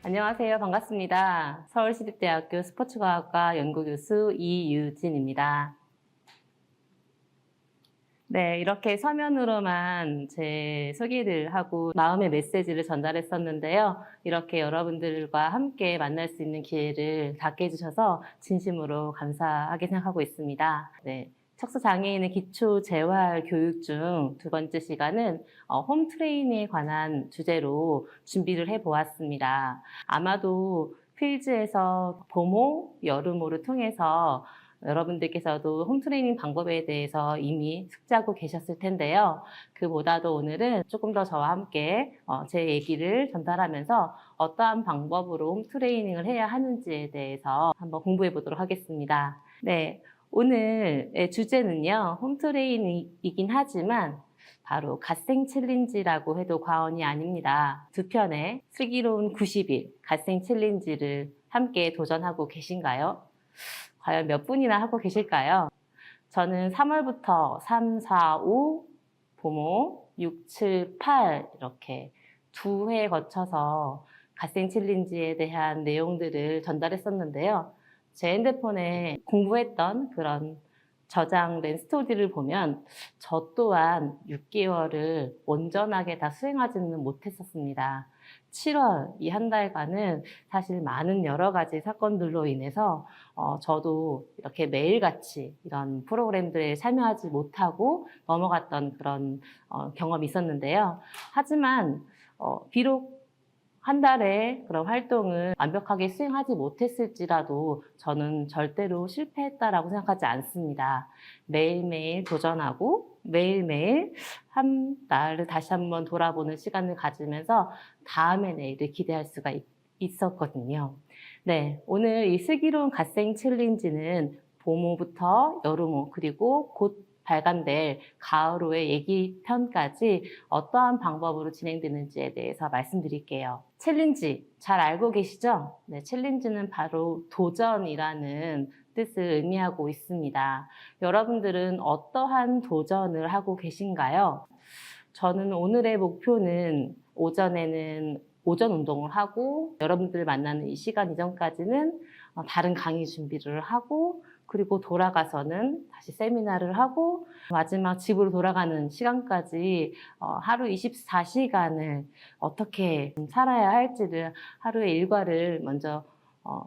안녕하세요. 반갑습니다. 서울시립대학교 스포츠과학과 연구교수 이유진입니다. 네, 이렇게 서면으로만 제 소개를 하고 마음의 메시지를 전달했었는데요. 이렇게 여러분들과 함께 만날 수 있는 기회를 갖게 해주셔서 진심으로 감사하게 생각하고 있습니다. 네. 척수장애인의 기초 재활 교육 중 두 번째 시간은 홈 트레이닝에 관한 주제로 준비를 해보았습니다. 아마도 필즈에서 봄호, 여름호를 통해서 여러분들께서도 홈트레이닝 방법에 대해서 이미 숙지하고 계셨을 텐데요. 그보다도 오늘은 조금 더 저와 함께 제 얘기를 전달하면서 어떠한 방법으로 홈트레이닝을 해야 하는지에 대해서 한번 공부해 보도록 하겠습니다. 네, 오늘의 주제는요, 홈트레이닝이긴 하지만 바로 갓생 챌린지라고 해도 과언이 아닙니다. 두 편의 슬기로운 90일 갓생 챌린지를 함께 도전하고 계신가요? 과연 몇 분이나 하고 계실까요? 저는 3월부터 3, 4, 5, 봄호, 6, 7, 8 이렇게 두 회에 거쳐서 갓생 챌린지에 대한 내용들을 전달했었는데요. 제 핸드폰에 공부했던 그런 저장된 스토리를 보면 저 또한 6개월을 온전하게 다 수행하지는 못했었습니다. 7월 이 한 달간은 사실 많은 여러 가지 사건들로 인해서 저도 이렇게 매일같이 이런 프로그램들에 참여하지 못하고 넘어갔던 그런 경험이 있었는데요. 하지만 비록 한 달에 그런 활동을 완벽하게 수행하지 못했을지라도 저는 절대로 실패했다라고 생각하지 않습니다. 매일매일 도전하고 매일매일 한 날을 다시 한번 돌아보는 시간을 가지면서 다음의 내일을 기대할 수가 있었거든요. 네, 오늘 이 슬기로운 갓생 챌린지는 봄호부터 여름호 그리고 곧 발간될 가을호의 얘기편까지 어떠한 방법으로 진행되는지에 대해서 말씀드릴게요. 챌린지 잘 알고 계시죠? 네, 챌린지는 바로 도전이라는 뜻을 의미하고 있습니다. 여러분들은 어떠한 도전을 하고 계신가요? 저는 오늘의 목표는 오전에는 오전 운동을 하고 여러분들을 만나는 이 시간 이전까지는 다른 강의 준비를 하고 그리고 돌아가서는 다시 세미나를 하고 마지막 집으로 돌아가는 시간까지 하루 24시간을 어떻게 살아야 할지를 하루의 일과를 먼저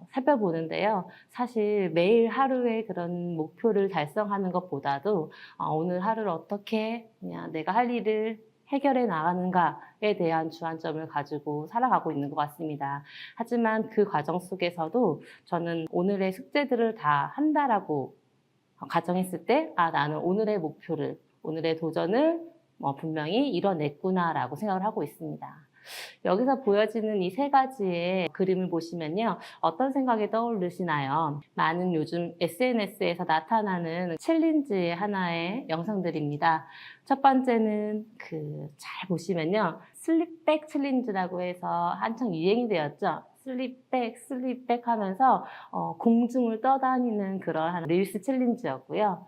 살펴보는데요. 사실 매일 하루의 그런 목표를 달성하는 것보다도 오늘 하루를 어떻게 그냥 내가 할 일을 해결해 나가는가에 대한 주안점을 가지고 살아가고 있는 것 같습니다. 하지만 그 과정 속에서도 저는 오늘의 숙제들을 다 한다라고 가정했을 때, 나는 오늘의 목표를, 오늘의 도전을 분명히 이뤄냈구나라고 생각을 하고 있습니다. 여기서 보여지는 이 세 가지의 그림을 보시면요. 어떤 생각이 떠오르시나요? 많은 요즘 SNS에서 나타나는 챌린지의 하나의 영상들입니다. 첫 번째는 잘 보시면요. 슬립백 챌린지라고 해서 한창 유행이 되었죠. 슬립백 하면서 공중을 떠다니는 그러한 릴스 챌린지였고요.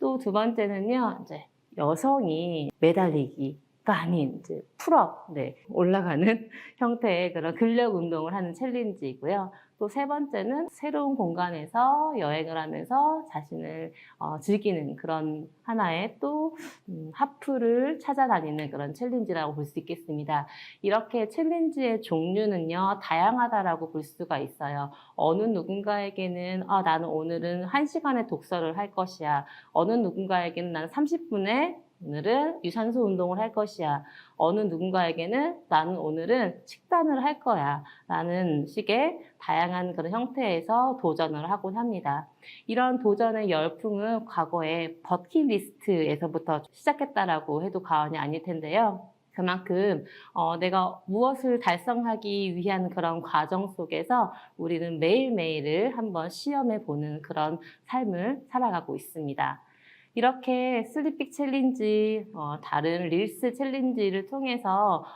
또 두 번째는요. 이제 여성이 매달리기가 아닌 이제 풀업, 올라가는 형태의 그런 근력 운동을 하는 챌린지이고요. 또 세 번째는 새로운 공간에서 여행을 하면서 자신을 즐기는 그런 하나의 또 하프를 찾아다니는 그런 챌린지라고 볼 수 있겠습니다. 이렇게 챌린지의 종류는요, 다양하다라고 볼 수가 있어요. 어느 누군가에게는 나는 오늘은 1시간의 독서를 할 것이야. 어느 누군가에게는 나는 30분에 오늘은 유산소 운동을 할 것이야. 어느 누군가에게는 나는 오늘은 식단을 할 거야. 라는 식의 다양한 그런 형태에서 도전을 하곤 합니다. 이런 도전의 열풍은 과거에 버킷리스트에서부터 시작했다라고 해도 과언이 아닐 텐데요. 그만큼 내가 무엇을 달성하기 위한 그런 과정 속에서 우리는 매일매일을 한번 시험해 보는 그런 삶을 살아가고 있습니다. 이렇게 슬리픽 챌린지, 다른 릴스 챌린지를 통해서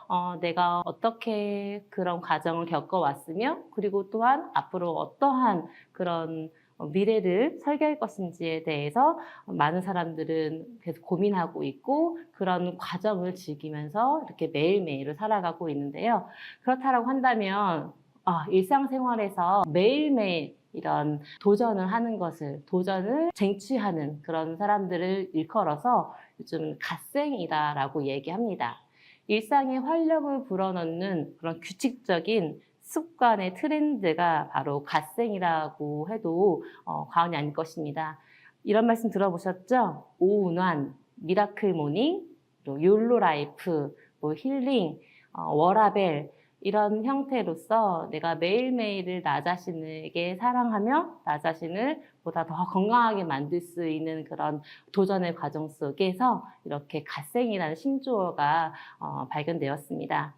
내가 어떻게 그런 과정을 겪어왔으며 그리고 또한 앞으로 어떠한 그런 미래를 설계할 것인지에 대해서 많은 사람들은 계속 고민하고 있고 그런 과정을 즐기면서 이렇게 매일매일을 살아가고 있는데요. 그렇다고 한다면 일상생활에서 매일매일 이런 도전을 하는 것을, 도전을 쟁취하는 그런 사람들을 일컬어서 요즘 갓생이다라고 얘기합니다. 일상에 활력을 불어넣는 그런 규칙적인 습관의 트렌드가 바로 갓생이라고 해도 과언이 아닐 것입니다. 이런 말씀 들어보셨죠? 오운환, 미라클 모닝, 또 욜로 라이프, 뭐 힐링, 워라벨, 이런 형태로서 내가 매일매일을 나 자신에게 사랑하며 나 자신을 보다 더 건강하게 만들 수 있는 그런 도전의 과정 속에서 이렇게 갓생이라는 신조어가 발견되었습니다.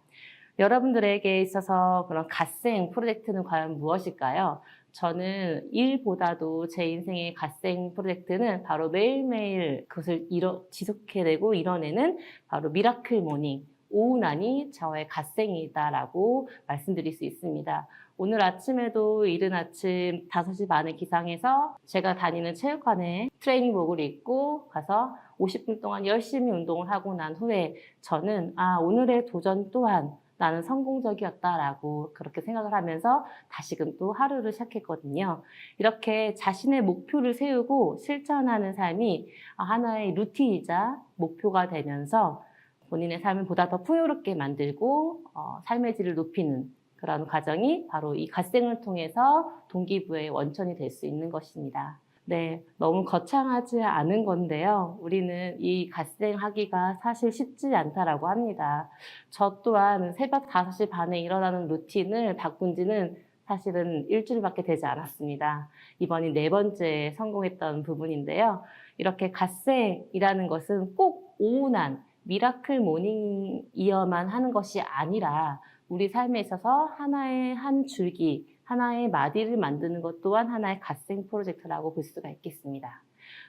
여러분들에게 있어서 그런 갓생 프로젝트는 과연 무엇일까요? 저는 일보다도 제 인생의 갓생 프로젝트는 바로 매일매일 그것을 지속해내고 이뤄내는 바로 미라클 모닝, 오운환이 저의 갓생이다라고 말씀드릴 수 있습니다. 오늘 아침에도 이른 아침 5시 반에 기상해서 제가 다니는 체육관에 트레이닝복을 입고 가서 50분 동안 열심히 운동을 하고 난 후에 저는 오늘의 도전 또한 나는 성공적이었다라고 그렇게 생각을 하면서 다시금 또 하루를 시작했거든요. 이렇게 자신의 목표를 세우고 실천하는 삶이 하나의 루틴이자 목표가 되면서 본인의 삶을 보다 더 풍요롭게 만들고 삶의 질을 높이는 그런 과정이 바로 이 갓생을 통해서 동기부여의 원천이 될 수 있는 것입니다. 네, 너무 거창하지 않은 건데요. 우리는 이 갓생하기가 사실 쉽지 않다라고 합니다. 저 또한 새벽 5시 반에 일어나는 루틴을 바꾼 지는 사실은 일주일밖에 되지 않았습니다. 이번이 4번째 성공했던 부분인데요. 이렇게 갓생이라는 것은 꼭 오운환, 미라클 모닝이어만 하는 것이 아니라 우리 삶에 있어서 하나의 한 줄기, 하나의 마디를 만드는 것 또한 하나의 갓생 프로젝트라고 볼 수가 있겠습니다.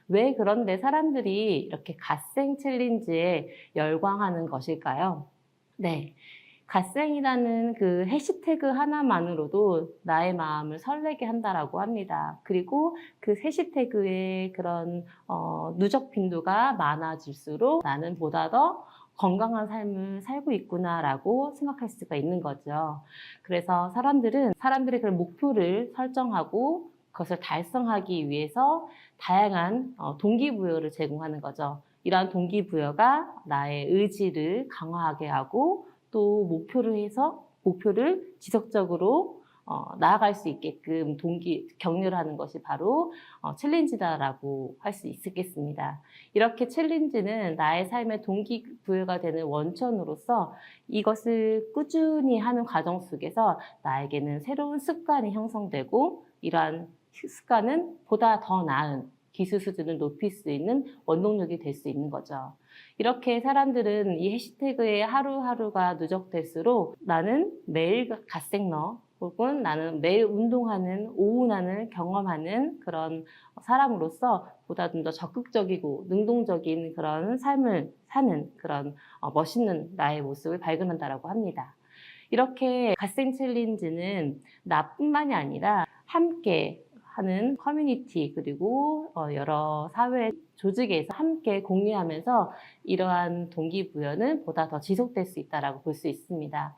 왜 그런데 사람들이 이렇게 갓생 챌린지에 열광하는 것일까요? 네. 갓생이라는 그 해시태그 하나만으로도 나의 마음을 설레게 한다라고 합니다. 그리고 그 해시태그의 그런 누적 빈도가 많아질수록 나는 보다 더 건강한 삶을 살고 있구나라고 생각할 수가 있는 거죠. 그래서 사람들의 그런 목표를 설정하고 그것을 달성하기 위해서 다양한 동기부여를 제공하는 거죠. 이러한 동기부여가 나의 의지를 강화하게 하고 또 목표를 지속적으로 나아갈 수 있게끔 격려를 하는 것이 바로 챌린지다라고 할 수 있겠습니다. 이렇게 챌린지는 나의 삶의 동기부여가 되는 원천으로서 이것을 꾸준히 하는 과정 속에서 나에게는 새로운 습관이 형성되고 이러한 습관은 보다 더 나은 기술 수준을 높일 수 있는 원동력이 될 수 있는 거죠. 이렇게 사람들은 이 해시태그에 하루하루가 누적될수록 나는 매일 갓생러 혹은 나는 매일 운동하는 오운환을 경험하는 그런 사람으로서 보다 좀 더 적극적이고 능동적인 그런 삶을 사는 그런 멋있는 나의 모습을 발견한다고 합니다. 이렇게 갓생 챌린지는 나뿐만이 아니라 함께 하는 커뮤니티 그리고 여러 사회 조직에서 함께 공유하면서 이러한 동기부여는 보다 더 지속될 수 있다고 볼 수 있습니다.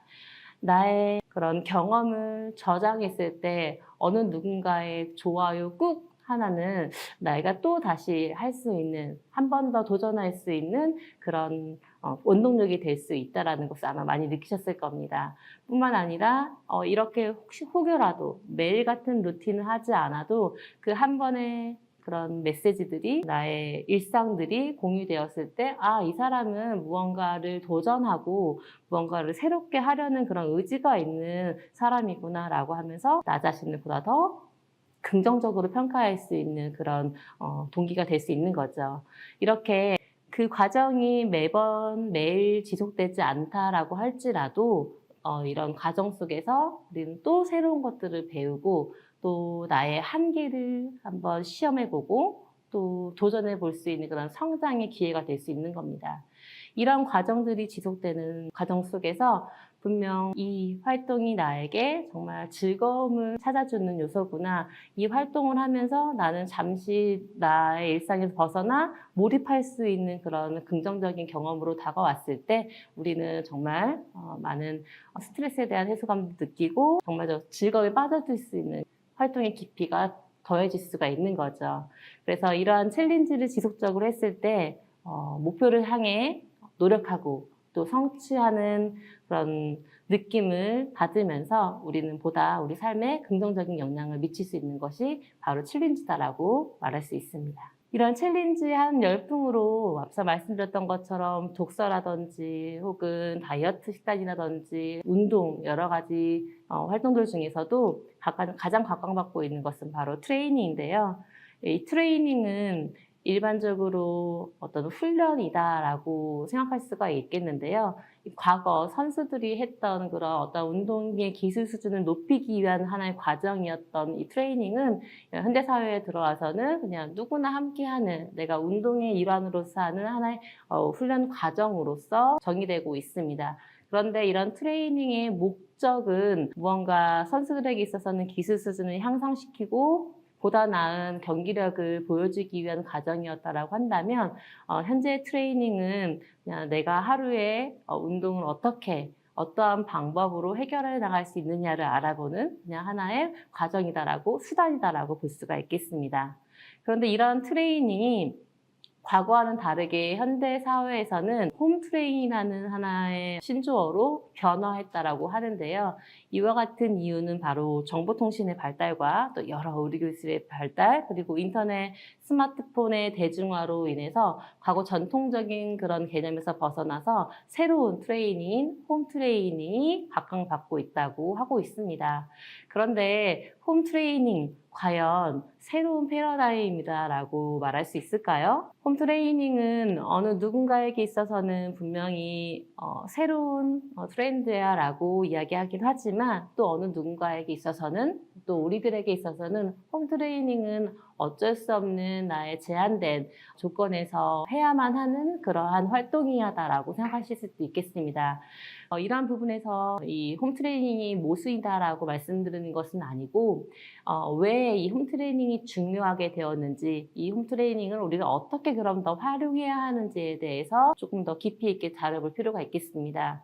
나의 그런 경험을 저장했을 때 어느 누군가의 좋아요 꾹 하나는 내가 또 다시 할 수 있는, 한 번 더 도전할 수 있는 그런 원동력이 될 수 있다는 것을 아마 많이 느끼셨을 겁니다. 뿐만 아니라 이렇게 혹여라도 매일 같은 루틴을 하지 않아도 그 한 번의 그런 메시지들이 나의 일상들이 공유되었을 때 이 사람은 무언가를 도전하고 무언가를 새롭게 하려는 그런 의지가 있는 사람이구나 라고 하면서 나 자신을 보다 더 긍정적으로 평가할 수 있는 그런 동기가 될 수 있는 거죠. 이렇게 그 과정이 매일 지속되지 않다라고 할지라도 이런 과정 속에서 우리는 또 새로운 것들을 배우고 또 나의 한계를 한번 시험해보고 또 도전해 볼 수 있는 그런 성장의 기회가 될 수 있는 겁니다. 이런 과정들이 지속되는 과정 속에서 분명 이 활동이 나에게 정말 즐거움을 찾아주는 요소구나. 이 활동을 하면서 나는 잠시 나의 일상에서 벗어나 몰입할 수 있는 그런 긍정적인 경험으로 다가왔을 때 우리는 정말 많은 스트레스에 대한 해소감도 느끼고 정말 저 즐거움에 빠져들 수 있는 활동의 깊이가 더해질 수가 있는 거죠. 그래서 이러한 챌린지를 지속적으로 했을 때 목표를 향해 노력하고 또 성취하는 그런 느낌을 받으면서 우리는 보다 우리 삶에 긍정적인 영향을 미칠 수 있는 것이 바로 챌린지다라고 말할 수 있습니다. 이런 챌린지 한 열풍으로 앞서 말씀드렸던 것처럼 독서라든지 혹은 다이어트 식단이라든지 운동 여러 가지 활동들 중에서도 가장 각광받고 있는 것은 바로 트레이닝인데요. 이 트레이닝은 일반적으로 어떤 훈련이다라고 생각할 수가 있겠는데요. 과거 선수들이 했던 그런 어떤 운동의 기술 수준을 높이기 위한 하나의 과정이었던 이 트레이닝은 현대사회에 들어와서는 그냥 누구나 함께하는 내가 운동의 일환으로서 하는 하나의 훈련 과정으로서 정의되고 있습니다. 그런데 이런 트레이닝의 목적은 무언가 선수들에게 있어서는 기술 수준을 향상시키고 보다 나은 경기력을 보여주기 위한 과정이었다라고 한다면 현재 트레이닝은 그냥 내가 하루에 운동을 어떠한 방법으로 해결해 나갈 수 있느냐를 알아보는 그냥 하나의 과정이다라고 수단이다라고 볼 수가 있겠습니다. 그런데 이런 트레이닝이 과거와는 다르게 현대 사회에서는 홈트레이닝이라는 하나의 신조어로 변화했다라고 하는데요. 이와 같은 이유는 바로 정보통신의 발달과 또 여러 의료기술의 발달 그리고 인터넷, 스마트폰의 대중화로 인해서 과거 전통적인 그런 개념에서 벗어나서 새로운 트레이닝인 홈트레이닝이 각광받고 있다고 하고 있습니다. 그런데 홈트레이닝 과연 새로운 패러다임이다라고 말할 수 있을까요? 홈트레이닝은 어느 누군가에게 있어서는 분명히 새로운 트렌드야라고 이야기하긴 하지만 또 어느 누군가에게 있어서는 또 우리들에게 있어서는 홈트레이닝은 어쩔 수 없는 나의 제한된 조건에서 해야만 하는 그러한 활동이다라고 생각하실 수도 있겠습니다. 이러한 부분에서 이 홈트레이닝이 모순이다라고 말씀드리는 것은 아니고 왜 이 홈트레이닝이 중요하게 되었는지 이 홈트레이닝을 우리가 어떻게 그럼 더 활용해야 하는지에 대해서 조금 더 깊이 있게 다뤄볼 필요가 있겠습니다.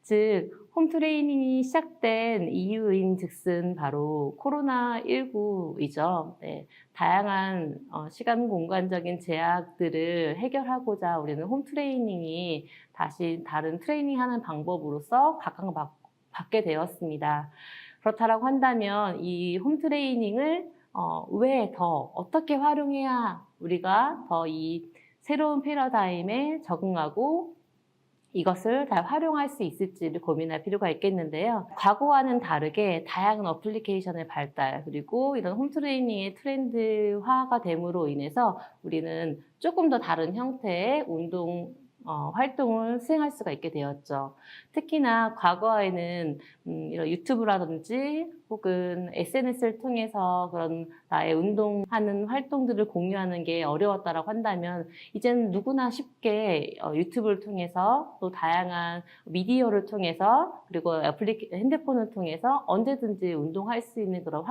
즉 홈트레이닝이 시작된 이유인 즉슨 바로 코로나19이죠. 네, 다양한 시간 공간적인 제약들을 해결하고자 우리는 홈트레이닝이 다시 다른 트레이닝하는 방법으로서 각광받게 되었습니다. 그렇다고 한다면 이 홈트레이닝을 왜 더 어떻게 활용해야 우리가 더 이 새로운 패러다임에 적응하고 이것을 잘 활용할 수 있을지를 고민할 필요가 있겠는데요. 과거와는 다르게 다양한 어플리케이션의 발달 그리고 이런 홈트레이닝의 트렌드화가 됨으로 인해서 우리는 조금 더 다른 형태의 운동 활동을 수행할 수가 있게 되었죠. 특히나 과거에는 이런 유튜브라든지 혹은 SNS를 통해서 그런 나의 운동하는 활동들을 공유하는 게 어려웠다라고 한다면 이제는 누구나 쉽게 유튜브를 통해서 또 다양한 미디어를 통해서 그리고 핸드폰을 통해서 언제든지 운동할 수 있는 그런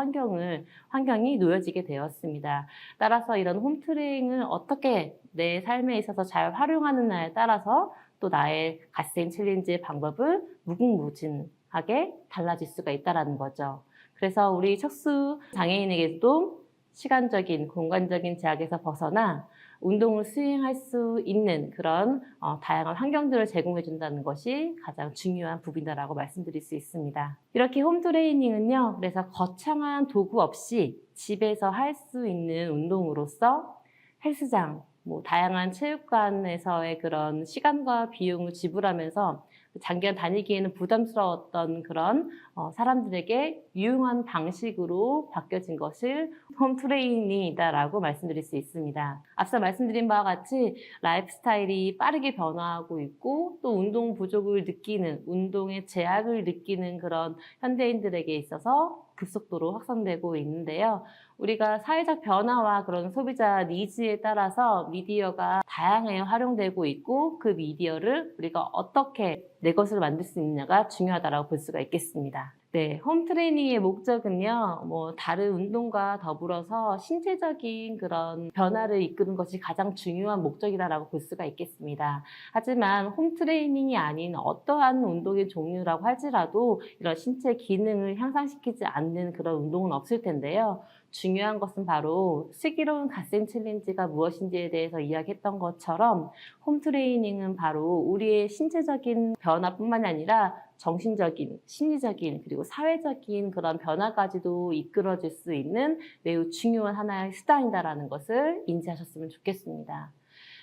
환경이 놓여지게 되었습니다. 따라서 이런 홈트레이닝을 어떻게 내 삶에 있어서 잘 활용하느냐에 따라서 또 나의 갓생 챌린지의 방법은 무궁무진하게 달라질 수가 있다는 거죠. 그래서 우리 척수 장애인에게도 시간적인, 공간적인 제약에서 벗어나 운동을 수행할 수 있는 그런 다양한 환경들을 제공해 준다는 것이 가장 중요한 부분이라고 말씀드릴 수 있습니다. 이렇게 홈트레이닝은요, 그래서 거창한 도구 없이 집에서 할 수 있는 운동으로서 헬스장, 다양한 체육관에서의 그런 시간과 비용을 지불하면서 장기간 다니기에는 부담스러웠던 그런 사람들에게 유용한 방식으로 바뀌어진 것을 홈 트레이닝이다라고 말씀드릴 수 있습니다. 앞서 말씀드린 바와 같이 라이프스타일이 빠르게 변화하고 있고 또 운동 부족을 느끼는, 운동의 제약을 느끼는 그런 현대인들에게 있어서 급속도로 확산되고 있는데요. 우리가 사회적 변화와 그런 소비자 니즈에 따라서 미디어가 다양하게 활용되고 있고 그 미디어를 우리가 어떻게 내 것으로 만들 수 있느냐가 중요하다고 볼 수가 있겠습니다. 네, 홈 트레이닝의 목적은요, 다른 운동과 더불어서 신체적인 그런 변화를 이끄는 것이 가장 중요한 목적이다라고 볼 수가 있겠습니다. 하지만 홈 트레이닝이 아닌 어떠한 운동의 종류라고 할지라도 이런 신체 기능을 향상시키지 않는 그런 운동은 없을 텐데요. 중요한 것은 바로 슬기로운 갓생 챌린지가 무엇인지에 대해서 이야기했던 것처럼 홈 트레이닝은 바로 우리의 신체적인 변화뿐만 아니라 정신적인, 심리적인, 그리고 사회적인 그런 변화까지도 이끌어줄 수 있는 매우 중요한 하나의 수단이다라는 것을 인지하셨으면 좋겠습니다.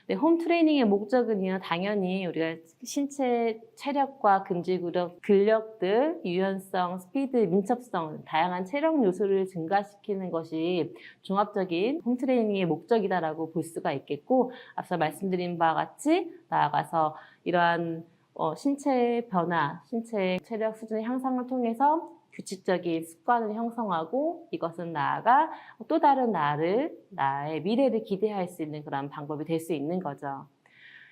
네, 홈 트레이닝의 목적은요, 당연히 우리가 신체 체력과 근지구력, 근력들, 유연성, 스피드, 민첩성, 다양한 체력 요소를 증가시키는 것이 종합적인 홈 트레이닝의 목적이다라고 볼 수가 있겠고, 앞서 말씀드린 바와 같이 나아가서 이러한 신체 변화, 신체 체력 수준의 향상을 통해서 규칙적인 습관을 형성하고 이것은 나아가 또 다른 나의 미래를 기대할 수 있는 그런 방법이 될 수 있는 거죠.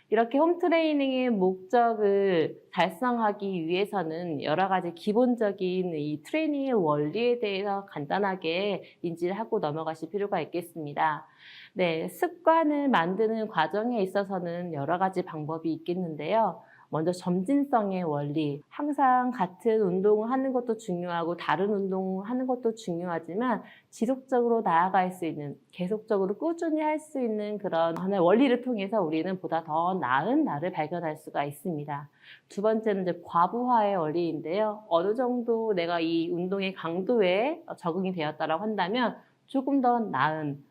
이렇게 홈 트레이닝의 목적을 달성하기 위해서는 여러 가지 기본적인 이 트레이닝의 원리에 대해서 간단하게 인지를 하고 넘어가실 필요가 있겠습니다. 네, 습관을 만드는 과정에 있어서는 여러 가지 방법이 있겠는데요. 먼저 점진성의 원리, 항상 같은 운동을 하는 것도 중요하고 다른 운동을 하는 것도 중요하지만 지속적으로 나아갈 수 있는, 계속적으로 꾸준히 할 수 있는 그런 하나의 원리를 통해서 우리는 보다 더 나은 나를 발견할 수가 있습니다. 두 번째는 이제 과부하의 원리인데요. 어느 정도 내가 이 운동의 강도에 적응이 되었다고 한다면 조금 더 나은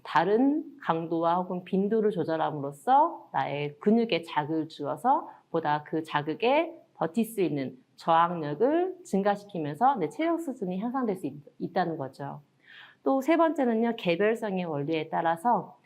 다른 강도와 혹은 빈도를 조절함으로써 나의 근육에 자극을 주어서 보다 그 자극에 버틸 수 있는 저항력을 증가시키면서 내 체력 수준이 향상될 수 있다는 거죠. 또 세 번째는요, 개별성의 원리에 따라서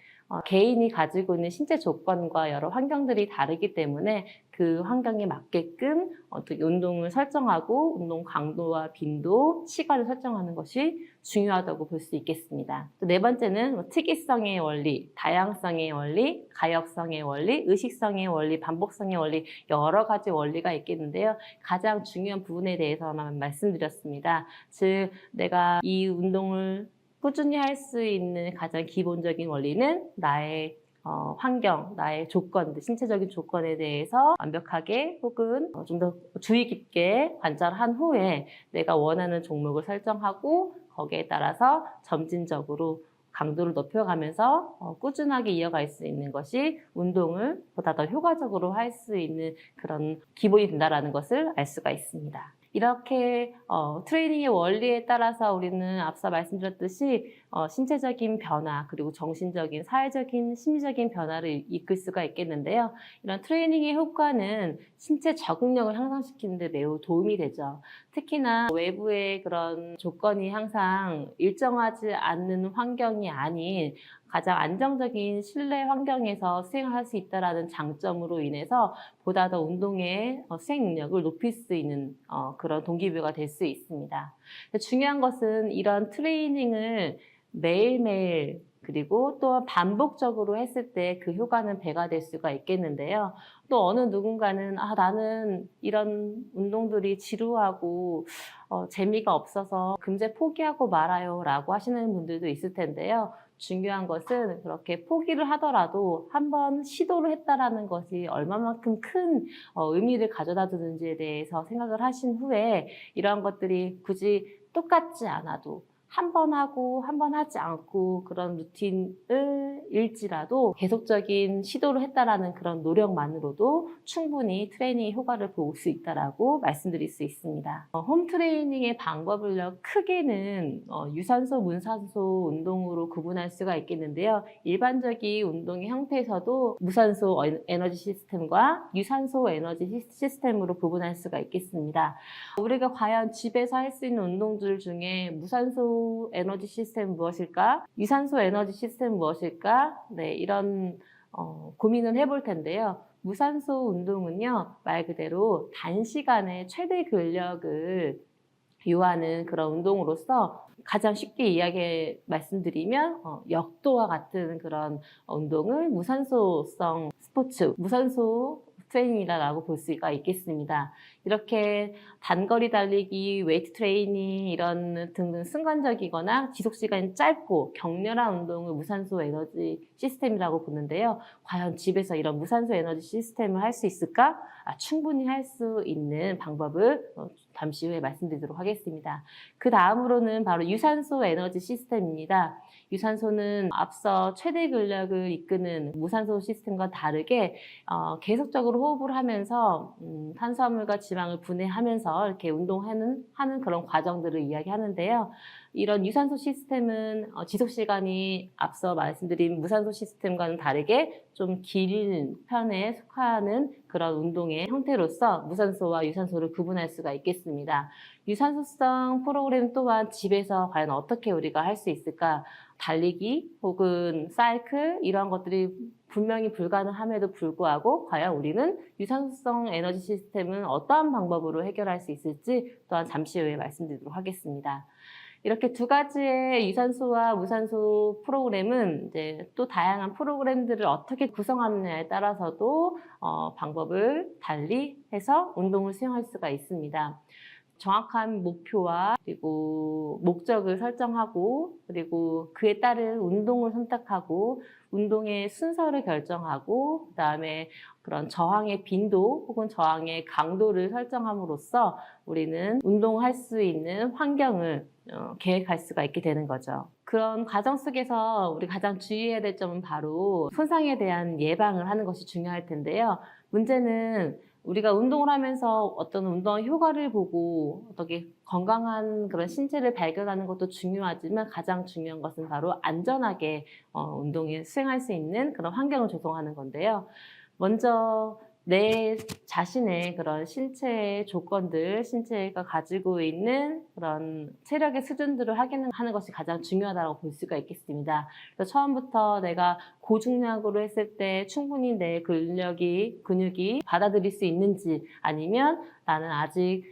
개인이 가지고 있는 신체 조건과 여러 환경들이 다르기 때문에 그 환경에 맞게끔 어떻게 운동을 설정하고 운동 강도와 빈도, 시간을 설정하는 것이 중요하다고 볼 수 있겠습니다. 또 네 번째는 특이성의 원리, 다양성의 원리, 가역성의 원리, 의식성의 원리, 반복성의 원리 여러 가지 원리가 있겠는데요. 가장 중요한 부분에 대해서만 말씀드렸습니다. 즉 내가 이 운동을 꾸준히 할 수 있는 가장 기본적인 원리는 나의 환경, 나의 조건들, 신체적인 조건에 대해서 완벽하게 혹은 좀 더 주의 깊게 관찰한 후에 내가 원하는 종목을 설정하고 거기에 따라서 점진적으로 강도를 높여가면서 꾸준하게 이어갈 수 있는 것이 운동을 보다 더 효과적으로 할 수 있는 그런 기본이 된다는 것을 알 수가 있습니다. 이렇게 트레이닝의 원리에 따라서 우리는 앞서 말씀드렸듯이 신체적인 변화 그리고 정신적인, 사회적인, 심리적인 변화를 이끌 수가 있겠는데요. 이런 트레이닝의 효과는 신체 적응력을 향상시키는 데 매우 도움이 되죠. 특히나 외부의 그런 조건이 항상 일정하지 않는 환경이 아닌 가장 안정적인 실내 환경에서 수행할 수 있다는 장점으로 인해서 보다 더 운동의 수행 능력을 높일 수 있는 그런 동기부여가 될 수 있습니다. 중요한 것은 이런 트레이닝을 매일매일 그리고 또 반복적으로 했을 때 그 효과는 배가 될 수가 있겠는데요. 또 어느 누군가는 나는 이런 운동들이 지루하고 재미가 없어서 금세 포기하고 말아요 라고 하시는 분들도 있을 텐데요. 중요한 것은 그렇게 포기를 하더라도 한번 시도를 했다라는 것이 얼마만큼 큰 의미를 가져다 주는지에 대해서 생각을 하신 후에 이러한 것들이 굳이 똑같지 않아도 한 번 하고 한 번 하지 않고 그런 루틴을 일지라도 계속적인 시도를 했다라는 그런 노력만으로도 충분히 트레이닝의 효과를 볼 수 있다라고 말씀드릴 수 있습니다. 홈 트레이닝의 방법을요, 크게는 유산소, 무산소 운동으로 구분할 수가 있겠는데요. 일반적인 운동의 형태에서도 무산소 에너지 시스템과 유산소 에너지 시스템으로 구분할 수가 있겠습니다. 우리가 과연 집에서 할 수 있는 운동들 중에 무산소 에너지 시스템 무엇일까? 유산소 에너지 시스템 무엇일까? 네, 이런 고민을 해볼 텐데요. 무산소 운동은요, 말 그대로 단시간에 최대 근력을 요하는 그런 운동으로서 가장 쉽게 말씀드리면 역도와 같은 그런 운동을 무산소성 스포츠, 무산소 트레이닝이라고 볼 수가 있겠습니다. 이렇게 단거리 달리기, 웨이트 트레이닝 이런 등등 순간적이거나 지속시간이 짧고 격렬한 운동을 무산소 에너지 시스템이라고 보는데요. 과연 집에서 이런 무산소 에너지 시스템을 할 수 있을까? 충분히 할 수 있는 방법을 잠시 후에 말씀드리도록 하겠습니다. 그 다음으로는 바로 유산소 에너지 시스템입니다. 유산소는 앞서 최대 근력을 이끄는 무산소 시스템과 다르게 계속적으로 호흡을 하면서 탄수화물과 지방을 분해하면서 이렇게 운동하는 그런 과정들을 이야기하는데요. 이런 유산소 시스템은 지속 시간이 앞서 말씀드린 무산소 시스템과는 다르게 좀 긴 편에 속하는 그런 운동의 형태로서 무산소와 유산소를 구분할 수가 있겠습니다. 유산소성 프로그램 또한 집에서 과연 어떻게 우리가 할 수 있을까? 달리기 혹은 사이클 이런 것들이 분명히 불가능함에도 불구하고 과연 우리는 유산소성 에너지 시스템은 어떠한 방법으로 해결할 수 있을지 또한 잠시 후에 말씀드리도록 하겠습니다. 이렇게 두 가지의 유산소와 무산소 프로그램은 이제 또 다양한 프로그램들을 어떻게 구성하느냐에 따라서도 방법을 달리 해서 운동을 수행할 수가 있습니다. 정확한 목표와 그리고 목적을 설정하고 그리고 그에 따른 운동을 선택하고 운동의 순서를 결정하고 그다음에 그런 저항의 빈도 혹은 저항의 강도를 설정함으로써 우리는 운동할 수 있는 환경을 계획할 수가 있게 되는 거죠. 그런 과정 속에서 우리 가장 주의해야 될 점은 바로 손상에 대한 예방을 하는 것이 중요할 텐데요. 문제는 우리가 운동을 하면서 어떤 운동 효과를 보고 어떻게 건강한 그런 신체를 발견하는 것도 중요하지만 가장 중요한 것은 바로 안전하게 운동을 수행할 수 있는 그런 환경을 조성하는 건데요. 먼저 내 자신의 그런 신체의 조건들, 신체가 가지고 있는 그런 체력의 수준들을 확인하는 것이 가장 중요하다고 볼 수가 있겠습니다. 그래서 처음부터 내가 고중량으로 했을 때 충분히 내 근육이 받아들일 수 있는지 아니면 나는 아직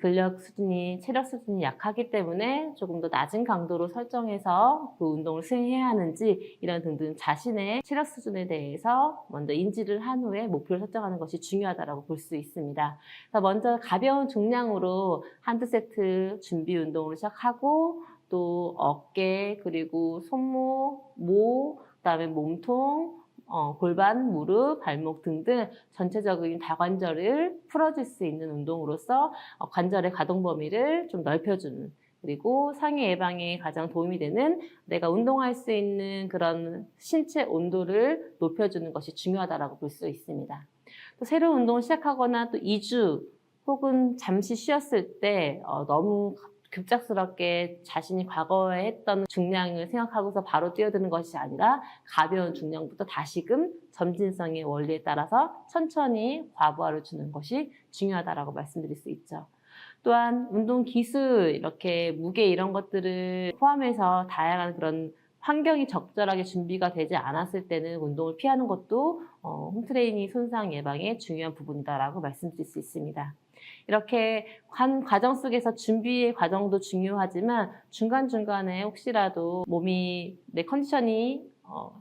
근력 수준이, 체력 수준이 약하기 때문에 조금 더 낮은 강도로 설정해서 그 운동을 수행해야 하는지 이런 등등 자신의 체력 수준에 대해서 먼저 인지를 한 후에 목표를 설정하는 것이 중요하다고 볼 수 있습니다. 그래서 먼저 가벼운 중량으로 한두 세트 준비 운동을 시작하고 또 어깨, 그리고 손목, 목, 그다음에 몸통, 골반, 무릎, 발목 등등 전체적인 다관절을 풀어줄 수 있는 운동으로서 관절의 가동 범위를 좀 넓혀주는 그리고 상해 예방에 가장 도움이 되는 내가 운동할 수 있는 그런 신체 온도를 높여주는 것이 중요하다고 볼 수 있습니다. 또 새로운 운동을 시작하거나 또 2주 혹은 잠시 쉬었을 때 너무 급작스럽게 자신이 과거에 했던 중량을 생각하고서 바로 뛰어드는 것이 아니라 가벼운 중량부터 다시금 점진성의 원리에 따라서 천천히 과부하를 주는 것이 중요하다고 말씀드릴 수 있죠. 또한 운동 기술, 이렇게 무게 이런 것들을 포함해서 다양한 그런 환경이 적절하게 준비가 되지 않았을 때는 운동을 피하는 것도 홈트레이닝 손상 예방의 중요한 부분이다라고 말씀드릴 수 있습니다. 이렇게 한 과정 속에서 준비의 과정도 중요하지만 중간중간에 혹시라도 몸이 내 컨디션이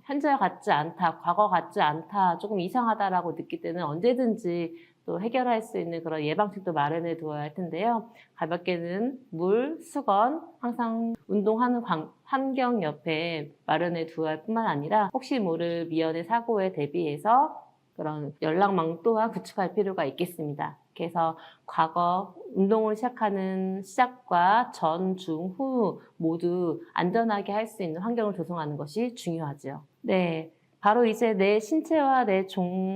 현재 같지 않다, 과거 같지 않다, 조금 이상하다라고 느낄 때는 언제든지 또 해결할 수 있는 그런 예방책도 마련해 두어야 할 텐데요. 가볍게는 물, 수건 항상 운동하는 환경 옆에 마련해 두어야 할 뿐만 아니라 혹시 모를 미연의 사고에 대비해서 그런 연락망 또한 구축할 필요가 있겠습니다. 이렇게 해서 과거 운동을 시작하는 시작과 전, 중, 후 모두 안전하게 할 수 있는 환경을 조성하는 것이 중요하죠. 네. 바로 이제 내 신체와 내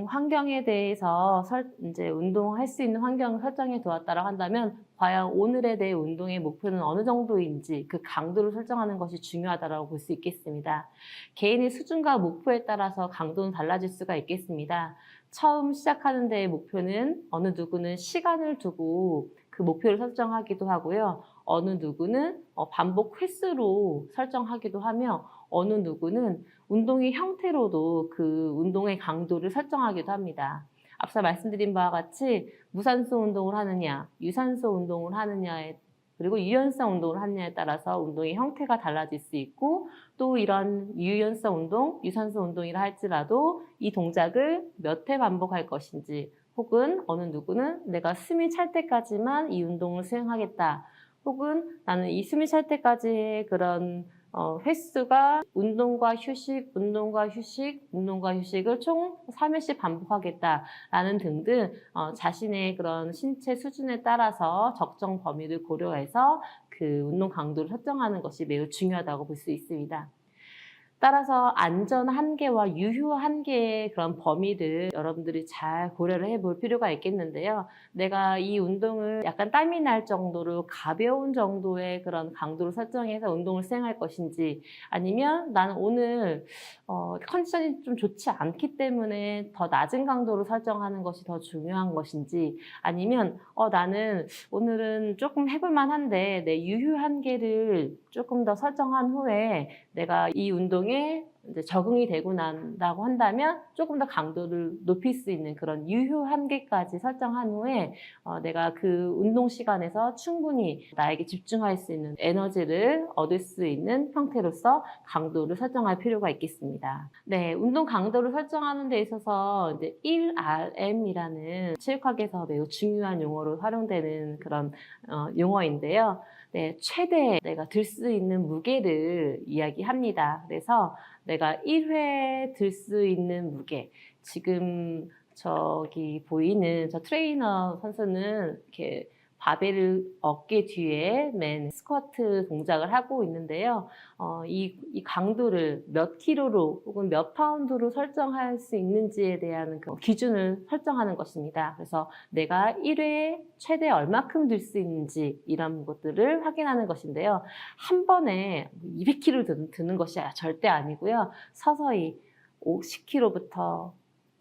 환경에 대해서 이제 운동할 수 있는 환경을 설정해 두었다고 한다면 과연 오늘의 내 운동의 목표는 어느 정도인지 그 강도를 설정하는 것이 중요하다고 볼 수 있겠습니다. 개인의 수준과 목표에 따라서 강도는 달라질 수가 있겠습니다. 처음 시작하는 데의 목표는 어느 누구는 시간을 두고 그 목표를 설정하기도 하고요. 어느 누구는 반복 횟수로 설정하기도 하며 어느 누구는 운동의 형태로도 그 운동의 강도를 설정하기도 합니다. 앞서 말씀드린 바와 같이 무산소 운동을 하느냐, 유산소 운동을 하느냐에 그리고 유연성 운동을 하느냐에 따라서 운동의 형태가 달라질 수 있고 또 이런 유연성 운동, 유산소 운동이라 할지라도 이 동작을 몇 회 반복할 것인지 혹은 어느 누구는 내가 숨이 찰 때까지만 이 운동을 수행하겠다. 혹은 나는 이 숨이 찰 때까지의 그런 횟수가 운동과 휴식, 운동과 휴식, 운동과 휴식을 총 3회씩 반복하겠다라는 등등 자신의 그런 신체 수준에 따라서 적정 범위를 고려해서 그 운동 강도를 설정하는 것이 매우 중요하다고 볼 수 있습니다. 따라서 안전 한계와 유효 한계의 그런 범위를 여러분들이 잘 고려를 해볼 필요가 있겠는데요. 내가 이 운동을 약간 땀이 날 정도로 가벼운 정도의 그런 강도를 설정해서 운동을 수행할 것인지 아니면 나는 오늘 컨디션이 좀 좋지 않기 때문에 더 낮은 강도로 설정하는 것이 더 중요한 것인지 아니면 나는 오늘은 조금 해볼 만한데 내 유효 한계를 조금 더 설정한 후에 내가 이 운동에 이제 적응이 되고 난다고 한다면 조금 더 강도를 높일 수 있는 그런 유효 한계까지 설정한 후에 내가 그 운동 시간에서 충분히 나에게 집중할 수 있는 에너지를 얻을 수 있는 형태로서 강도를 설정할 필요가 있겠습니다. 네, 운동 강도를 설정하는 데 있어서 이제 1RM이라는 체육학에서 매우 중요한 용어로 활용되는 그런 용어인데요. 네, 최대 내가 들 수 있는 무게를 이야기합니다. 그래서 내가 1회 들 수 있는 무게, 지금 저기 보이는 저 트레이너 선수는 이렇게 바벨을 어깨 뒤에 맨 스쿼트 동작을 하고 있는데요. 이 강도를 몇 킬로로 혹은 몇 파운드로 설정할 수 있는지에 대한 그 기준을 설정하는 것입니다. 그래서 내가 1회에 최대 얼마큼 들 수 있는지 이런 것들을 확인하는 것인데요. 한 번에 200킬로 드는 것이 절대 아니고요. 서서히 10킬로부터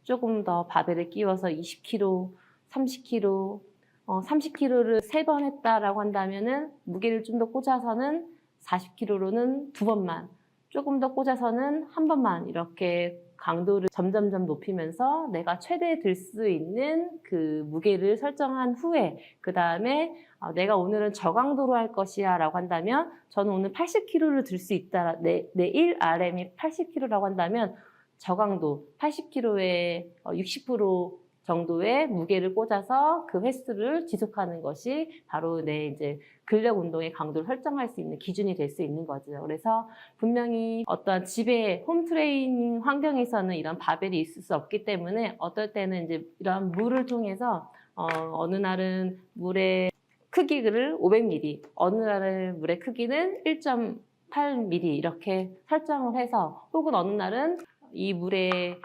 조금 더 바벨을 끼워서 20킬로, 30킬로, 30킬로를 3번 했다라고 한다면은 무게를 좀 더 꽂아서는 40킬로로는 2번만, 조금 더 꽂아서는 1번만 이렇게 강도를 점점점 높이면서 내가 최대 들 수 있는 그 무게를 설정한 후에 그 다음에 내가 오늘은 저강도로 할 것이야 라고 한다면 저는 오늘 80킬로를 들 수 있다. 내 1RM이 80킬로라고 한다면 저강도 80킬로의 60% 정도의 무게를 꽂아서 그 횟수를 지속하는 것이 바로 내 이제 근력 운동의 강도를 설정할 수 있는 기준이 될 수 있는 거죠. 그래서 분명히 어떠한 집에 홈트레이닝 환경에서는 이런 바벨이 있을 수 없기 때문에 어떨 때는 이제 이런 물을 통해서 어느 날은 물의 크기를 500ml, 어느 날은 물의 크기는 1.8ml 이렇게 설정을 해서 혹은 어느 날은 이 물의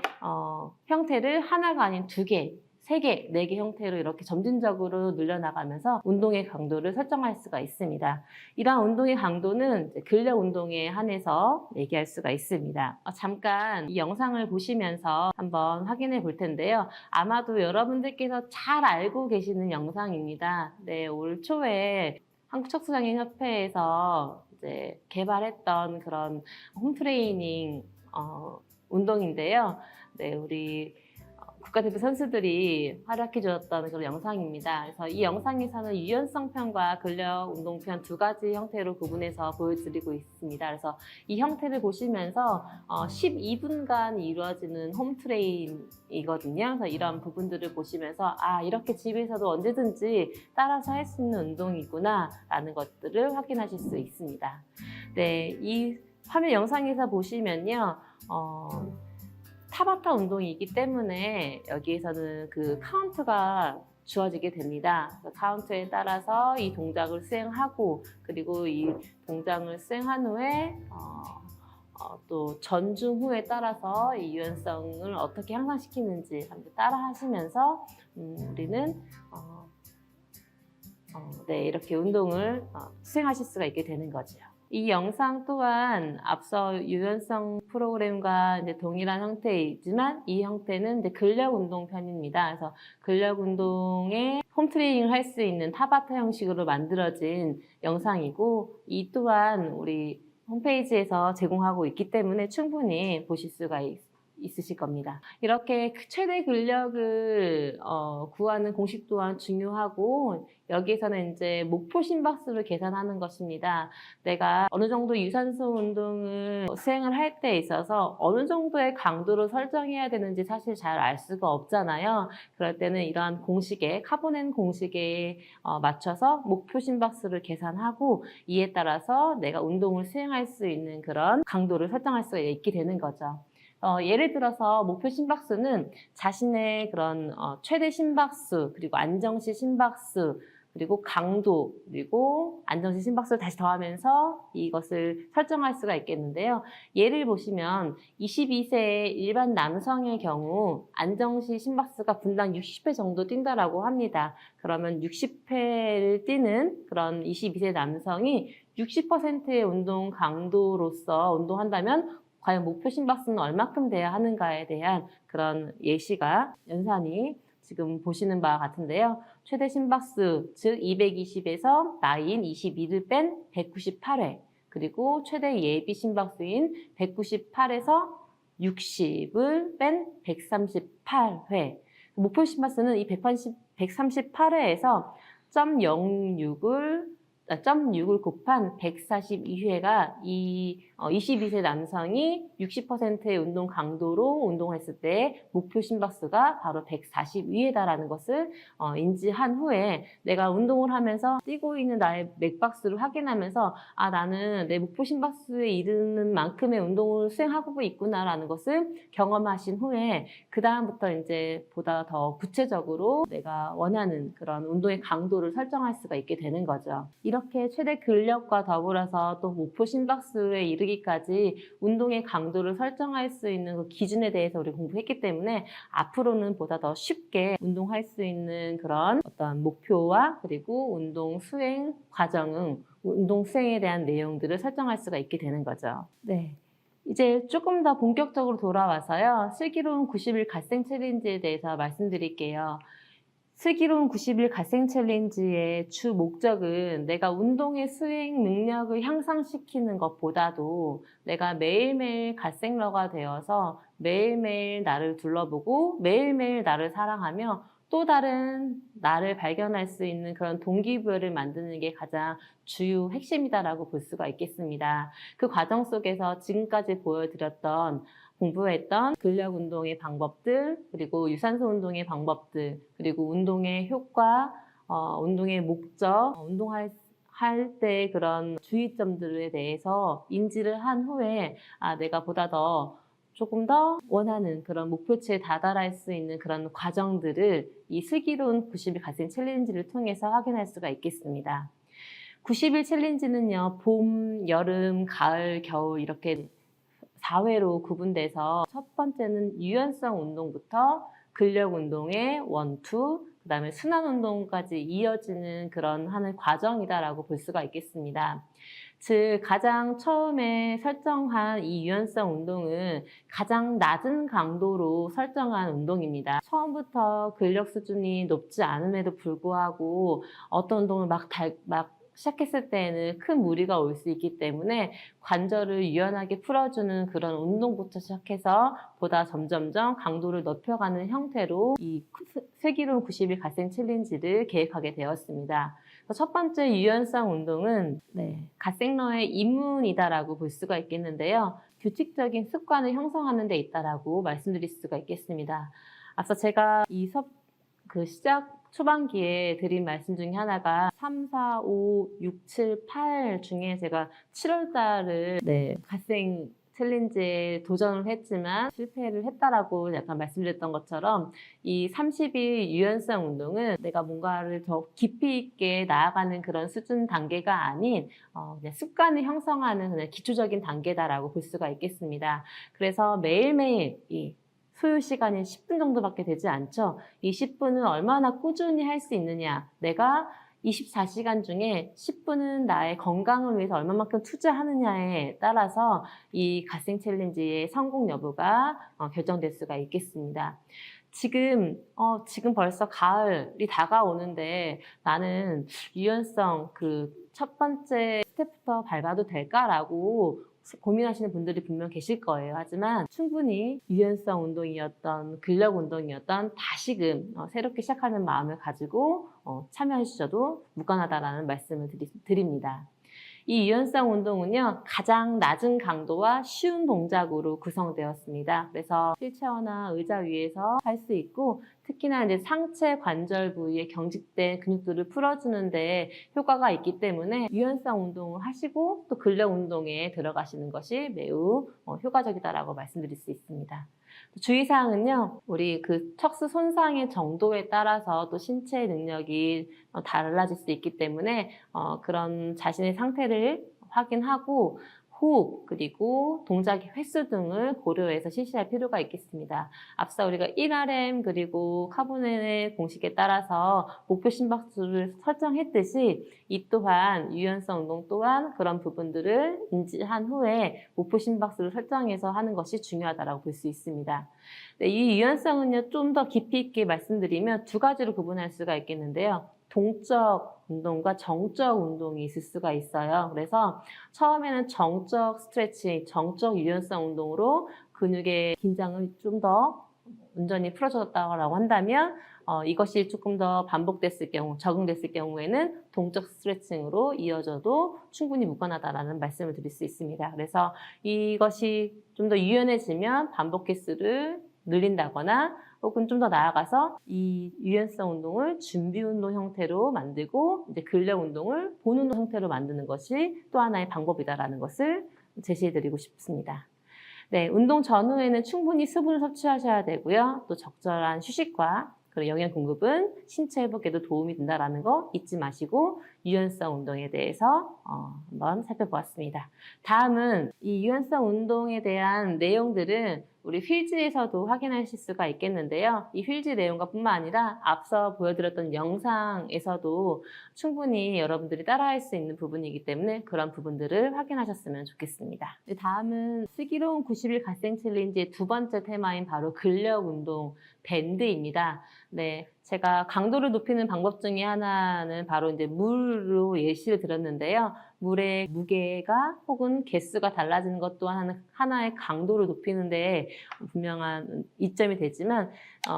형태를 하나가 아닌 2개, 3개, 4개 형태로 이렇게 점진적으로 늘려나가면서 운동의 강도를 설정할 수가 있습니다. 이러한 운동의 강도는 근력 운동에 한해서 얘기할 수가 있습니다. 잠깐 이 영상을 보시면서 한번 확인해 볼 텐데요. 아마도 여러분들께서 잘 알고 계시는 영상입니다. 네, 올 초에 한국척수장애인협회에서 이제 개발했던 그런 홈트레이닝 운동인데요. 네, 우리 국가대표 선수들이 활약해 주었던 그런 영상입니다. 그래서 이 영상에서는 유연성 편과 근력 운동 편 2가지 형태로 구분해서 보여드리고 있습니다. 그래서 이 형태를 보시면서 12분간 이루어지는 홈트레인이거든요. 그래서 이런 부분들을 보시면서 이렇게 집에서도 언제든지 따라서 할 수 있는 운동이구나 라는 것들을 확인하실 수 있습니다. 네, 이 화면 영상에서 보시면요. 타바타 운동이기 때문에 여기에서는 그 카운트가 주어지게 됩니다. 카운트에 따라서 이 동작을 수행하고 그리고 이 동작을 수행한 후에 또 전중 후에 따라서 이 유연성을 어떻게 향상시키는지 따라 하시면서 우리는 네, 이렇게 운동을 수행하실 수가 있게 되는 거죠. 이 영상 또한 앞서 유연성 프로그램과 이제 동일한 형태이지만 이 형태는 이제 근력 운동 편입니다. 그래서 근력 운동에 홈 트레이닝을 할 수 있는 타바타 형식으로 만들어진 영상이고 이 또한 우리 홈페이지에서 제공하고 있기 때문에 충분히 보실 수가 있으실 겁니다. 이렇게 최대 근력을 구하는 공식 또한 중요하고 여기에서는 이제 목표 심박수를 계산하는 것입니다. 내가 어느 정도 유산소 운동을 수행을 할 때 있어서 어느 정도의 강도로 설정해야 되는지 사실 잘 알 수가 없잖아요. 그럴 때는 이러한 공식에 카보넨 공식에 맞춰서 목표 심박수를 계산하고 이에 따라서 내가 운동을 수행할 수 있는 그런 강도를 설정할 수가 있게 되는 거죠. 예를 들어서 목표 심박수는 자신의 그런 최대 심박수 그리고 안정시 심박수 그리고 강도 그리고 안정시 심박수를 다시 더하면서 이것을 설정할 수가 있겠는데요. 예를 보시면 22세의 일반 남성의 경우 안정시 심박수가 분당 60회 정도 뛴다라고 합니다. 그러면 60회를 뛰는 그런 22세 남성이 60%의 운동 강도로서 운동한다면 과연 목표 심박수는 얼마큼 돼야 하는가에 대한 그런 예시가 연산이 지금 보시는 바와 같은데요. 최대 심박수, 즉 220에서 나이인 22를 뺀 198회, 그리고 최대 예비 심박수인 198에서 60을 뺀 138회. 목표 심박수는 이 138회에서 0.6을 곱한 142회가 이 22세 남성이 60%의 운동 강도로 운동했을 때 목표 심박수가 바로 142회다라는 것을 인지한 후에 내가 운동을 하면서 뛰고 있는 나의 맥박수를 확인하면서 아, 나는 내 목표 심박수에 이르는 만큼의 운동을 수행하고 있구나라는 것을 경험하신 후에 그 다음부터 이제 보다 더 구체적으로 내가 원하는 그런 운동의 강도를 설정할 수가 있게 되는 거죠. 이렇게 최대 근력과 더불어서 또 목표 심박수에 이르기까지 운동의 강도를 설정할 수 있는 그 기준에 대해서 우리 공부했기 때문에 앞으로는 보다 더 쉽게 운동할 수 있는 그런 어떤 목표와 그리고 운동 수행 과정은 운동 수행에 대한 내용들을 설정할 수가 있게 되는 거죠. 네. 이제 조금 더 본격적으로 돌아와서요. 슬기로운 90일 갓생 챌린지에 대해서 말씀드릴게요. 슬기로운 90일 갓생 챌린지의 주 목적은 내가 운동의 수행 능력을 향상시키는 것보다도 내가 매일매일 갓생러가 되어서 매일매일 나를 둘러보고 매일매일 나를 사랑하며 또 다른 나를 발견할 수 있는 그런 동기부여를 만드는 게 가장 주요 핵심이다라고 볼 수가 있겠습니다. 그 과정 속에서 지금까지 보여드렸던 공부했던 근력 운동의 방법들, 그리고 유산소 운동의 방법들, 그리고 운동의 효과, 운동의 목적, 운동할 때 그런 주의점들에 대해서 인지를 한 후에 내가 보다 더 조금 더 원하는 그런 목표치에 다다를 수 있는 그런 과정들을 이 슬기로운 90일 갓생 챌린지를 통해서 확인할 수가 있겠습니다. 90일 챌린지는요, 봄, 여름, 가을, 겨울 이렇게 4회로 구분돼서 첫 번째는 유연성 운동부터 근력 운동의 1, 2, 그 다음에 순환 운동까지 이어지는 그런 하는 과정이다라고 볼 수가 있겠습니다. 즉 가장 처음에 설정한 이 유연성 운동은 가장 낮은 강도로 설정한 운동입니다. 처음부터 근력 수준이 높지 않음에도 불구하고 어떤 운동을 막 시작했을 때에는 큰 무리가 올 수 있기 때문에 관절을 유연하게 풀어주는 그런 운동부터 시작해서 보다 점점점 강도를 높여가는 형태로 이 슬기로운 90일 갓생 챌린지를 계획하게 되었습니다. 첫 번째 유연성 운동은 갓생러의 입문이다라고 볼 수가 있겠는데요. 규칙적인 습관을 형성하는 데 있다라고 말씀드릴 수가 있겠습니다. 앞서 제가 이 수업 시작 초반기에 드린 말씀 중에 하나가 3, 4, 5, 6, 7, 8 중에 제가 7월 달을 갓생 챌린지에 도전을 했지만 실패를 했다라고 약간 말씀드렸던 것처럼 이 30일 유연성 운동은 내가 뭔가를 더 깊이 있게 나아가는 그런 수준 단계가 아닌 그냥 습관을 형성하는 그냥 기초적인 단계다라고 볼 수가 있겠습니다. 그래서 매일매일 이 소요 시간이 10분 정도밖에 되지 않죠. 이 10분을 얼마나 꾸준히 할 수 있느냐. 내가 24시간 중에 10분은 나의 건강을 위해서 얼마만큼 투자하느냐에 따라서 이 갓생 챌린지의 성공 여부가 결정될 수가 있겠습니다. 지금 벌써 가을이 다가오는데 나는 유연성 첫 번째 스텝부터 밟아도 될까라고 고민하시는 분들이 분명 계실 거예요. 하지만 충분히 유연성 운동이었던 근력 운동이었던 다시금 새롭게 시작하는 마음을 가지고 참여하셔도 무관하다라는 말씀을 드립니다. 이 유연성 운동은요, 가장 낮은 강도와 쉬운 동작으로 구성되었습니다. 그래서 휠체어나 의자 위에서 할 수 있고, 특히나 이제 상체 관절 부위의 경직된 근육들을 풀어주는데 효과가 있기 때문에 유연성 운동을 하시고 또 근력 운동에 들어가시는 것이 매우 효과적이다라고 말씀드릴 수 있습니다. 주의사항은요, 우리 척수 손상의 정도에 따라서 또 신체 능력이 달라질 수 있기 때문에 그런 자신의 상태를 확인하고 호흡 그리고 동작의 횟수 등을 고려해서 실시할 필요가 있겠습니다. 앞서 우리가 1RM 그리고 카보넬의 공식에 따라서 목표 심박수를 설정했듯이 이 또한 유연성 운동 또한 그런 부분들을 인지한 후에 목표 심박수를 설정해서 하는 것이 중요하다고 볼 수 있습니다. 네, 이 유연성은요, 좀 더 깊이 있게 말씀드리면 두 가지로 구분할 수가 있겠는데요. 동적 운동과 정적 운동이 있을 수가 있어요. 그래서 처음에는 정적 스트레칭, 정적 유연성 운동으로 근육의 긴장을 좀 더 온전히 풀어줬다고 한다면 이것이 조금 더 반복됐을 경우, 적응됐을 경우에는 동적 스트레칭으로 이어져도 충분히 무관하다라는 말씀을 드릴 수 있습니다. 그래서 이것이 좀 더 유연해지면 반복 횟수를 늘린다거나 혹은 좀 더 나아가서 이 유연성 운동을 준비 운동 형태로 만들고 이제 근력 운동을 본 운동 형태로 만드는 것이 또 하나의 방법이다라는 것을 제시해 드리고 싶습니다. 네, 운동 전후에는 충분히 수분을 섭취하셔야 되고요. 또 적절한 휴식과 그리고 영양 공급은 신체 회복에도 도움이 된다는 거 잊지 마시고 유연성 운동에 대해서 한번 살펴보았습니다. 다음은 이 유연성 운동에 대한 내용들은 우리 휠즈에서도 확인하실 수가 있겠는데요. 이 휠즈 내용과 뿐만 아니라 앞서 보여드렸던 영상에서도 충분히 여러분들이 따라할 수 있는 부분이기 때문에 그런 부분들을 확인하셨으면 좋겠습니다. 다음은 슬기로운 90일 갓생 챌린지의 두 번째 테마인 바로 근력 운동 밴드입니다. 네, 제가 강도를 높이는 방법 중에 하나는 바로 이제 물로 예시를 드렸는데요. 물의 무게가 혹은 개수가 달라지는 것 또한 하나의 강도를 높이는데 분명한 이점이 되지만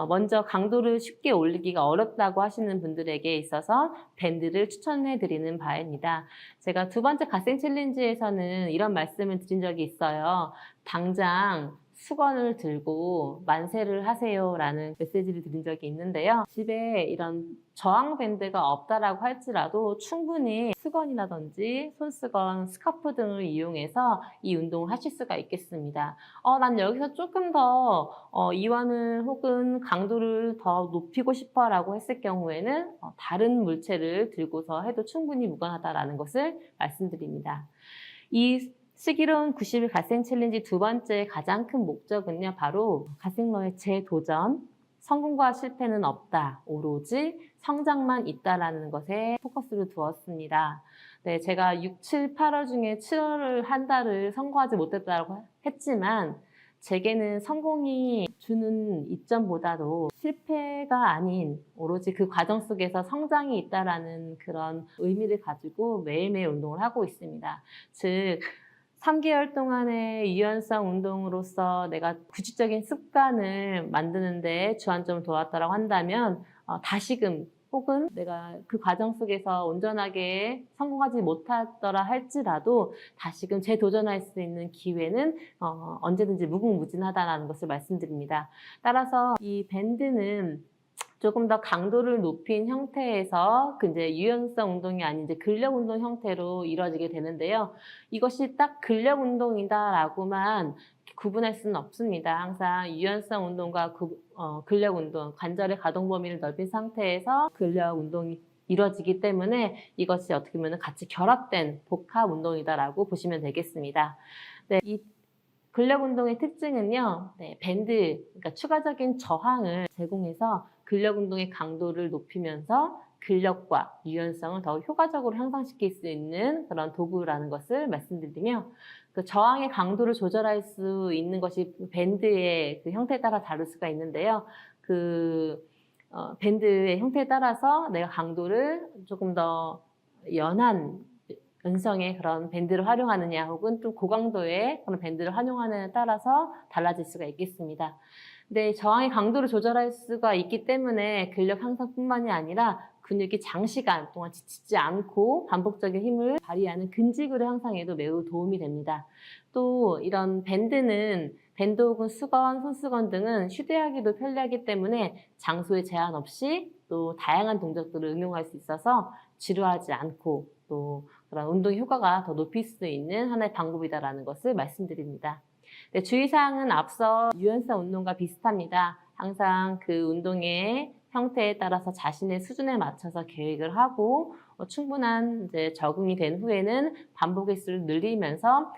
먼저 강도를 쉽게 올리기가 어렵다고 하시는 분들에게 있어서 밴드를 추천해 드리는 바입니다. 제가 두 번째 갓생 챌린지에서는 이런 말씀을 드린 적이 있어요. 당장 수건을 들고 만세를 하세요라는 메시지를 드린 적이 있는데요. 집에 이런 저항 밴드가 없다라고 할지라도 충분히 수건이라든지 손수건, 스카프 등을 이용해서 이 운동을 하실 수가 있겠습니다. 난 여기서 조금 더 이완을 혹은 강도를 더 높이고 싶어라고 했을 경우에는 다른 물체를 들고서 해도 충분히 무관하다라는 것을 말씀드립니다. 이 슬기로운 90일 갓생 챌린지 두 번째 가장 큰 목적은요, 바로 갓생러의 재도전, 성공과 실패는 없다, 오로지 성장만 있다라는 것에 포커스를 두었습니다. 네, 제가 6, 7, 8월 중에 7월을 한 달을 성공하지 못했다고 했지만 제게는 성공이 주는 이점보다도 실패가 아닌 오로지 그 과정 속에서 성장이 있다라는 그런 의미를 가지고 매일매일 운동을 하고 있습니다. 즉 3개월 동안의 유연성 운동으로서 내가 규칙적인 습관을 만드는 데 주안점을 도왔다고 한다면 다시금 혹은 내가 그 과정 속에서 온전하게 성공하지 못하더라 할지라도 다시금 재도전할 수 있는 기회는 언제든지 무궁무진하다는 것을 말씀드립니다. 따라서 이 밴드는 조금 더 강도를 높인 형태에서 그 이제 유연성 운동이 아닌 이제 근력 운동 형태로 이루어지게 되는데요. 이것이 딱 근력 운동이다라고만 구분할 수는 없습니다. 항상 유연성 운동과 근력 운동, 관절의 가동 범위를 넓힌 상태에서 근력 운동이 이루어지기 때문에 이것이 어떻게 보면 같이 결합된 복합 운동이다라고 보시면 되겠습니다. 네, 이 근력 운동의 특징은요, 네, 밴드, 그러니까 추가적인 저항을 제공해서 근력 운동의 강도를 높이면서 근력과 유연성을 더 효과적으로 향상시킬 수 있는 그런 도구라는 것을 말씀드리며, 그 저항의 강도를 조절할 수 있는 것이 밴드의 그 형태에 따라 다를 수가 있는데요. 밴드의 형태에 따라서 내가 강도를 조금 더 연한 연성의 그런 밴드를 활용하느냐 혹은 좀 고강도의 그런 밴드를 활용하느냐에 따라서 달라질 수가 있겠습니다. 근데 저항의 강도를 조절할 수가 있기 때문에 근력 향상뿐만이 아니라 근육이 장시간 동안 지치지 않고 반복적인 힘을 발휘하는 근지구력 향상에도 매우 도움이 됩니다. 또 이런 밴드 혹은 수건, 손수건 등은 휴대하기도 편리하기 때문에 장소에 제한 없이 또 다양한 동작들을 응용할 수 있어서 지루하지 않고 또 그런 운동 효과가 더 높일 수 있는 하나의 방법이다라는 것을 말씀드립니다. 네, 주의사항은 앞서 유연성 운동과 비슷합니다. 항상 그 운동의 형태에 따라서 자신의 수준에 맞춰서 계획을 하고 충분한 이제 적응이 된 후에는 반복 횟수를 늘리면서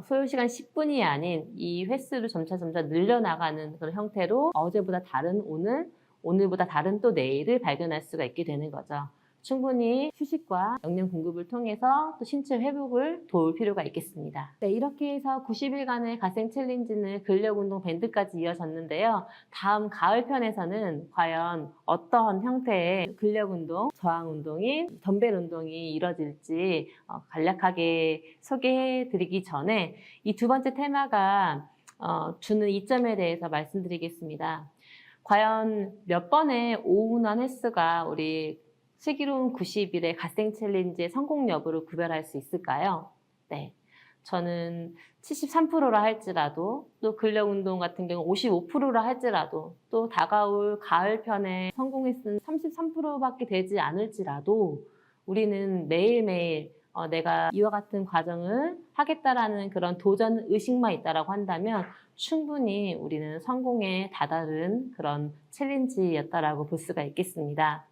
소요 시간 10분이 아닌 이 횟수를 점차 늘려나가는 그런 형태로 어제보다 다른 오늘, 오늘보다 다른 또 내일을 발견할 수가 있게 되는 거죠. 충분히 휴식과 영양 공급을 통해서 또 신체 회복을 도울 필요가 있겠습니다. 네, 이렇게 해서 90일간의 갓생 챌린지는 근력 운동 밴드까지 이어졌는데요. 다음 가을 편에서는 과연 어떤 형태의 근력 운동, 저항 운동인 덤벨 운동이 이루어질지 간략하게 소개해 드리기 전에 이 두 번째 테마가 주는 이점에 대해서 말씀드리겠습니다. 과연 몇 번의 오운환 횟수가 우리 슬기로운 90일의 갓생 챌린지의 성공 여부를 구별할 수 있을까요? 네, 저는 73%라 할지라도 또 근력 운동 같은 경우 55%라 할지라도 또 다가올 가을 편에 성공 횟수는 33%밖에 되지 않을지라도 우리는 매일매일 내가 이와 같은 과정을 하겠다라는 그런 도전 의식만 있다라고 한다면 충분히 우리는 성공에 다다른 그런 챌린지였다라고 볼 수가 있겠습니다.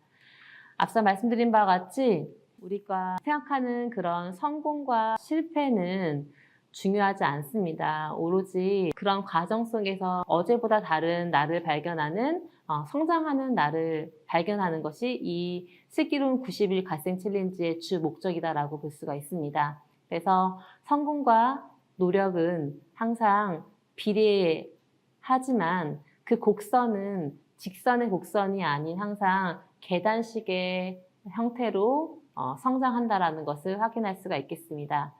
앞서 말씀드린 바와 같이 우리가 생각하는 그런 성공과 실패는 중요하지 않습니다. 오로지 그런 과정 속에서 어제보다 다른 나를 발견하는, 성장하는 나를 발견하는 것이 이 슬기로운 90일 갓생 챌린지의 주 목적이다라고 볼 수가 있습니다. 그래서 성공과 노력은 항상 비례하지만 그 곡선은 직선의 곡선이 아닌 항상 계단식의 형태로 성장한다라는 것을 확인할 수가 있겠습니다.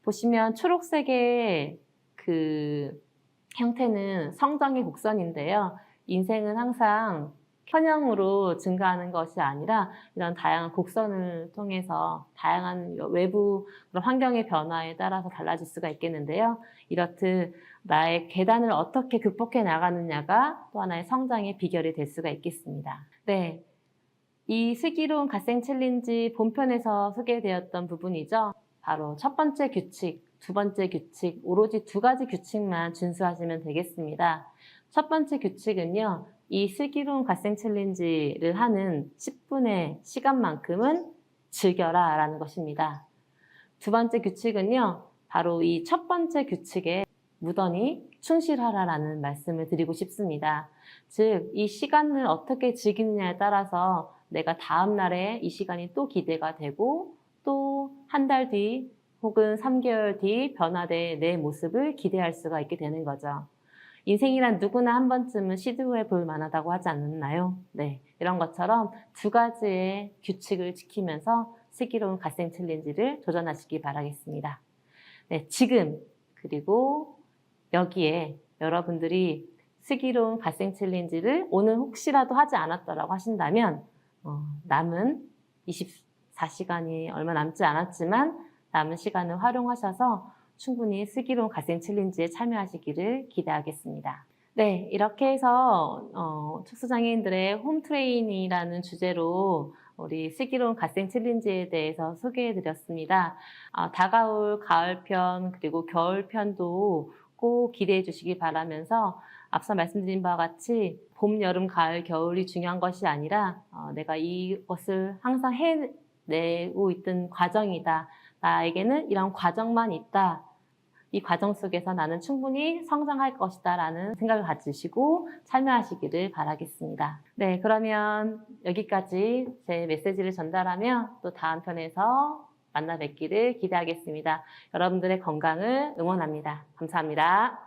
보시면 초록색의 그 형태는 성장의 곡선인데요. 인생은 항상 현형으로 증가하는 것이 아니라 이런 다양한 곡선을 통해서 다양한 외부 그런 환경의 변화에 따라서 달라질 수가 있겠는데요. 이렇듯 나의 계단을 어떻게 극복해 나가느냐가 또 하나의 성장의 비결이 될 수가 있겠습니다. 네, 이 슬기로운 갓생 챌린지 본편에서 소개되었던 부분이죠. 바로 첫 번째 규칙, 두 번째 규칙, 오로지 두 가지 규칙만 준수하시면 되겠습니다. 첫 번째 규칙은요, 이 슬기로운 갓생 챌린지를 하는 10분의 시간만큼은 즐겨라 라는 것입니다. 두 번째 규칙은요, 바로 이 첫 번째 규칙에 무던히 충실하라라는 말씀을 드리고 싶습니다. 즉, 이 시간을 어떻게 즐기느냐에 따라서 내가 다음 날에 이 시간이 또 기대가 되고 또 한 달 뒤 혹은 3개월 뒤 변화된 내 모습을 기대할 수가 있게 되는 거죠. 인생이란 누구나 한 번쯤은 시도해 볼 만하다고 하지 않나요? 네, 이런 것처럼 두 가지의 규칙을 지키면서 슬기로운 갓생 챌린지를 도전하시기 바라겠습니다. 네, 지금 그리고 여기에 여러분들이 슬기로운 갓생 챌린지를 오늘 혹시라도 하지 않았더라고 하신다면 남은 24시간이 얼마 남지 않았지만 남은 시간을 활용하셔서 충분히 슬기로운 갓생 챌린지에 참여하시기를 기대하겠습니다. 네, 이렇게 해서 척수장애인들의 홈트레인이라는 주제로 우리 슬기로운 갓생 챌린지에 대해서 소개해드렸습니다. 다가올 가을편 그리고 겨울편도 꼭 기대해 주시기 바라면서 앞서 말씀드린 바와 같이 봄, 여름, 가을, 겨울이 중요한 것이 아니라 내가 이것을 항상 해내고 있던 과정이다. 나에게는 이런 과정만 있다. 이 과정 속에서 나는 충분히 성장할 것이다 라는 생각을 가지시고 참여하시기를 바라겠습니다. 네, 그러면 여기까지 제 메시지를 전달하며 또 다음 편에서 만나 뵙기를 기대하겠습니다. 여러분들의 건강을 응원합니다. 감사합니다.